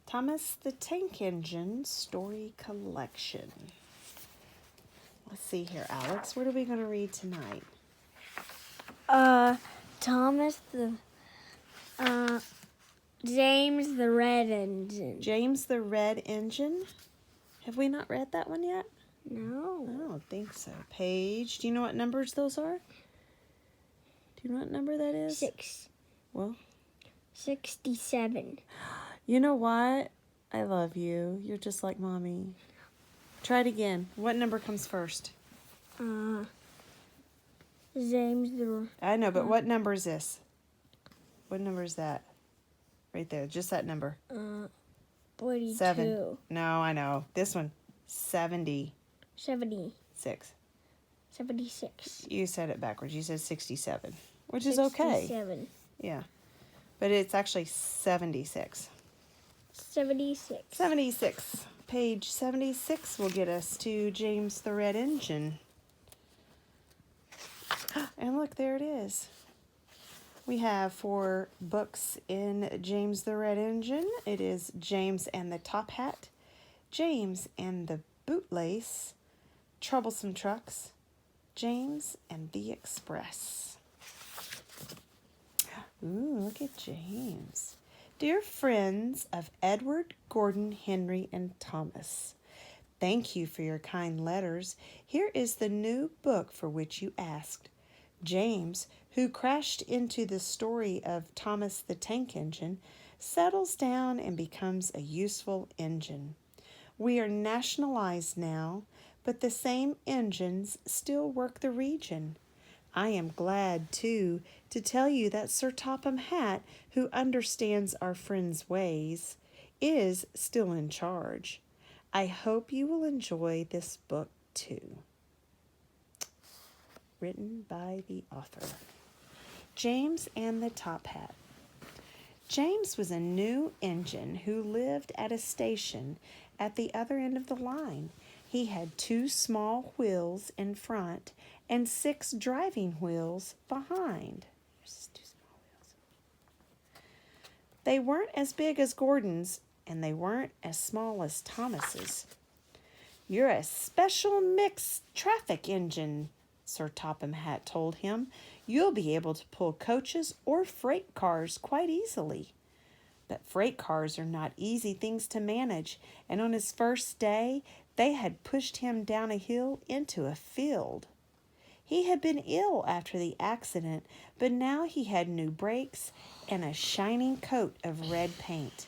Thomas the Tank Engine Story Collection. Let's see here, Alex. What are we going to read tonight? Thomas the, James the Red Engine. James the Red Engine. Have we not read that one yet? No. I don't think so. Page. Do you know what numbers those are? Do you know what number that is? 6. Well, 67. you know what? I love you. You're just like Mommy. Try it again. What number comes first? James the... I know, but what number is this? What number is that? Right there. Just that number. 42. 7. No, I know. This one. 70. 76. You said it backwards. You said 67, which is okay. 67. Yeah. But it's actually 76. 76. 76. Page 76 will get us to James the Red Engine. And look, there it is. We have 4 books in James the Red Engine. It is James and the Top Hat, James and the Bootlace, Troublesome Trucks, James and the Express. Ooh, look at James. Dear friends of Edward, Gordon, Henry, and Thomas, thank you for your kind letters. Here is the new book for which you asked. James, who crashed into the story of Thomas the Tank Engine, settles down and becomes a useful engine. We are nationalized now, but the same engines still work the region. I am glad, too, to tell you that Sir Topham Hatt, who understands our friends' ways, is still in charge. I hope you will enjoy this book, too. Written by the author. James and the Top Hat. James was a new engine who lived at a station at the other end of the line. He had 2 small wheels in front and 6 driving wheels behind. There's 2 small wheels. They weren't as big as Gordon's, and they weren't as small as Thomas's. You're a special mixed traffic engine, Sir Topham Hatt told him. You'll be able to pull coaches or freight cars quite easily. But freight cars are not easy things to manage, and on his first day, they had pushed him down a hill into a field. He had been ill after the accident, but now he had new brakes and a shining coat of red paint.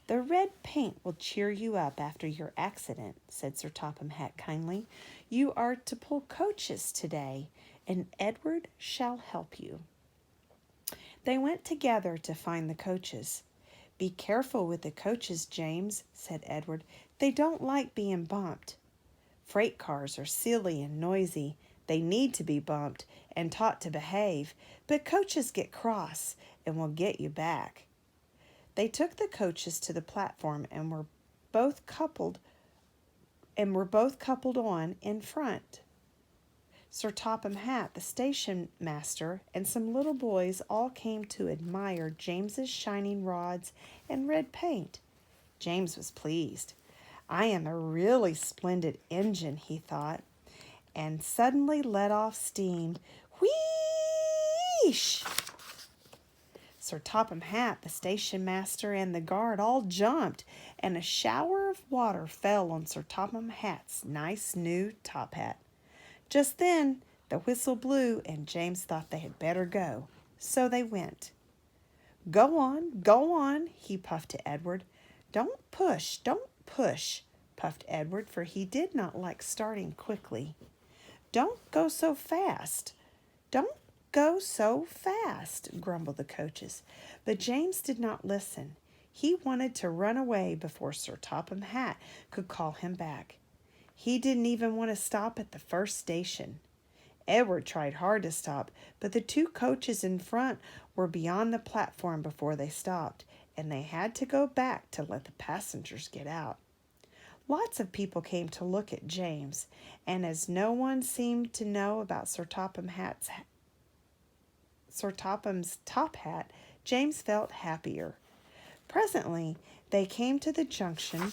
The red paint will cheer you up after your accident, said Sir Topham Hatt kindly. You are to pull coaches today, and Edward shall help you. They went together to find the coaches. Be careful with the coaches, James, said Edward. They don't like being bumped. Freight cars are silly and noisy. They need to be bumped and taught to behave, but coaches get cross and will get you back. They took the coaches to the platform and were both coupled on in front. Sir Topham Hatt, the station master, and some little boys all came to admire James's shining rods and red paint. James was pleased. I am a really splendid engine, he thought, and suddenly let off steam. Wheesh! Sir Topham Hatt, the station master, and the guard all jumped, and a shower of water fell on Sir Topham Hatt's nice new top hat. Just then, the whistle blew, and James thought they had better go. So they went. Go on, he puffed to Edward. Don't push, puffed Edward, for he did not like starting quickly. Don't go so fast, grumbled the coaches. But James did not listen. He wanted to run away before Sir Topham Hatt could call him back. He didn't even want to stop at the first station. Edward tried hard to stop, but the 2 coaches in front were beyond the platform before they stopped, and they had to go back to let the passengers get out. Lots of people came to look at James, and as no one seemed to know about Sir Topham's top hat, James felt happier. Presently, they came to the junction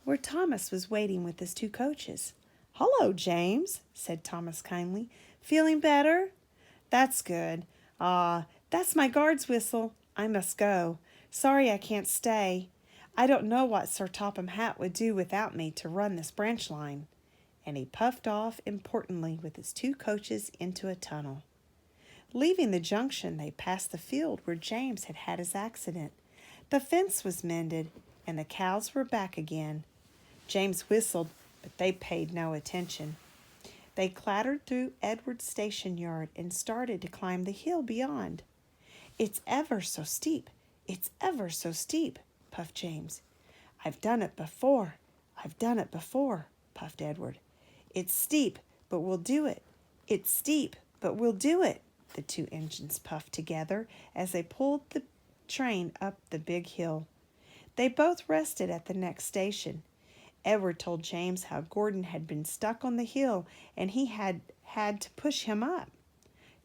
where Thomas was waiting with his two coaches. "Hello, James," said Thomas kindly. "Feeling better? That's good. That's my guard's whistle. I must go. Sorry I can't stay. I don't know what Sir Topham Hatt would do without me to run this branch line." And he puffed off importantly with his two coaches into a tunnel. Leaving the junction, they passed the field where James had had his accident. The fence was mended, and the cows were back again. James whistled, but they paid no attention. They clattered through Edward's station yard and started to climb the hill beyond. "It's ever so steep, it's ever so steep," puffed James. "I've done it before, I've done it before," puffed Edward. "It's steep, but we'll do it. It's steep, but we'll do it," the two engines puffed together as they pulled the train up the big hill. They both rested at the next station. Edward told James how Gordon had been stuck on the hill and he had to push him up.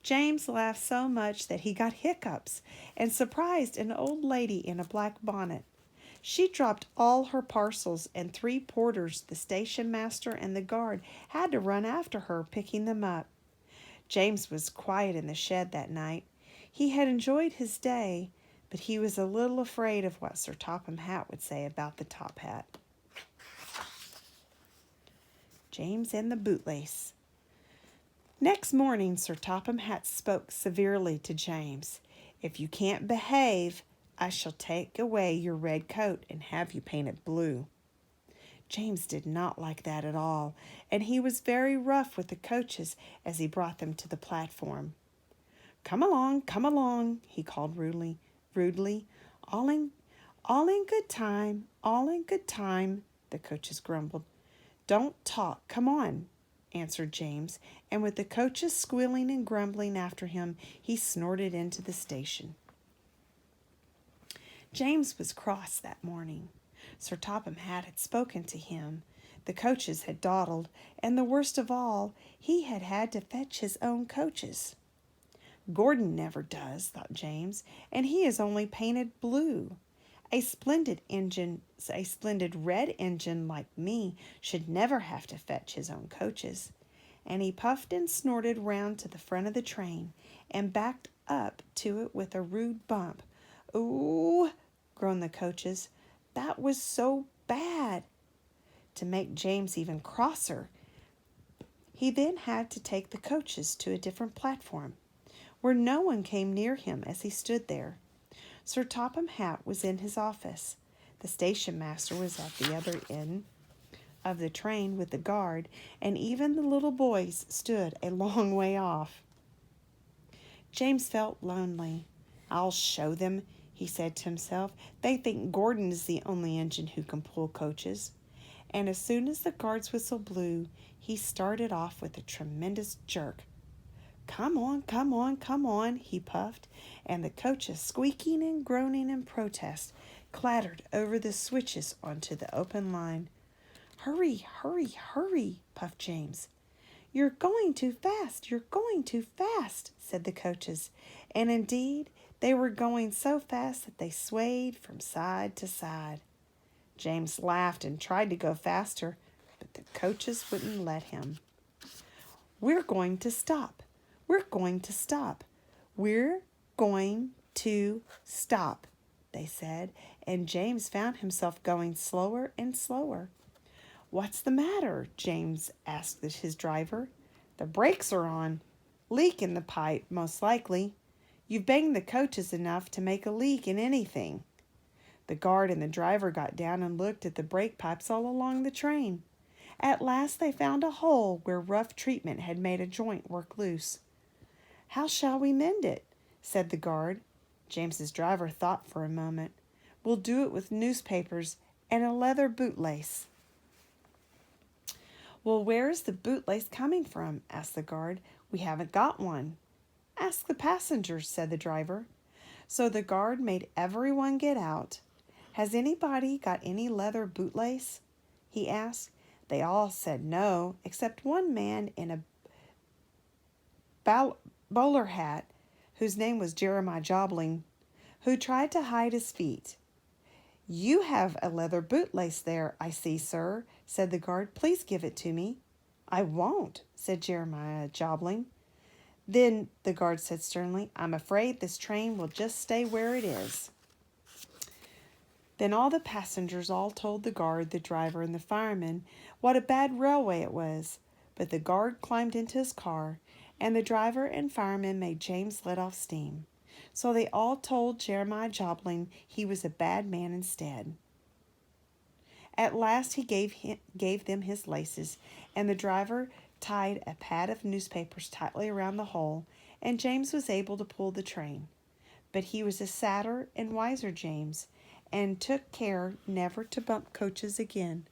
James laughed so much that he got hiccups and surprised an old lady in a black bonnet. She dropped all her parcels, and 3 porters, the station master and the guard, had to run after her, picking them up. James was quiet in the shed that night. He had enjoyed his day, but he was a little afraid of what Sir Topham Hatt would say about the top hat. James and the bootlace. Next morning, Sir Topham Hatt spoke severely to James. "If you can't behave, I shall take away your red coat and have you painted blue." James did not like that at all, and he was very rough with the coaches as he brought them to the platform. Come along," he called rudely. All in good time, all in good time," the coaches grumbled. "Don't talk, come on," answered James, and with the coaches squealing and grumbling after him, he snorted into the station. James was cross that morning. Sir Topham Hatt had spoken to him. The coaches had dawdled, and the worst of all, he had had to fetch his own coaches. "Gordon never does," thought James, "and he is only painted blue. A splendid red engine like me should never have to fetch his own coaches." And he puffed and snorted round to the front of the train and backed up to it with a rude bump. "Ooh," groaned the coaches, "that was so bad." To make James even crosser, he then had to take the coaches to a different platform, where no one came near him as he stood there. Sir Topham Hatt was in his office. The station master was at the other end of the train with the guard, and even the little boys stood a long way off. James felt lonely. "I'll show them," he said to himself. "They think Gordon is the only engine who can pull coaches." And as soon as the guard's whistle blew, he started off with a tremendous jerk. Come on," he puffed, and the coaches, squeaking and groaning in protest, clattered over the switches onto the open line. Hurry, puffed James. You're going too fast, said the coaches, and indeed they were going so fast that they swayed from side to side. James laughed and tried to go faster, but the coaches wouldn't let him. We're going to stop, they said, and James found himself going slower and slower. What's the matter? James asked his driver. The brakes are on. Leak in the pipe, most likely. You've banged the coaches enough to make a leak in anything. The guard and the driver got down and looked at the brake pipes all along the train. At last they found a hole where rough treatment had made a joint work loose. How shall we mend it? Said the guard. James's driver thought for a moment. We'll do it with newspapers and a leather bootlace. Well, where is the bootlace coming from? Asked the guard. We haven't got one. Ask the passengers, said the driver. So the guard made everyone get out. Has anybody got any leather bootlace? He asked. They all said no, except one man in a bowler hat, whose name was Jeremiah Jobling, who tried to hide his feet. "You have a leather bootlace there, I see, sir," said the guard. "Please give it to me." "I won't," said Jeremiah Jobling. "Then," the guard said sternly, "I'm afraid this train will just stay where it is." Then all the passengers all told the guard, the driver, and the fireman what a bad railway it was. But the guard climbed into his car, and the driver and fireman made James let off steam. So they all told Jeremiah Jobling he was a bad man instead. At last he gave them his laces, and the driver tied a pad of newspapers tightly around the hole, and James was able to pull the train. But he was a sadder and wiser James, and took care never to bump coaches again.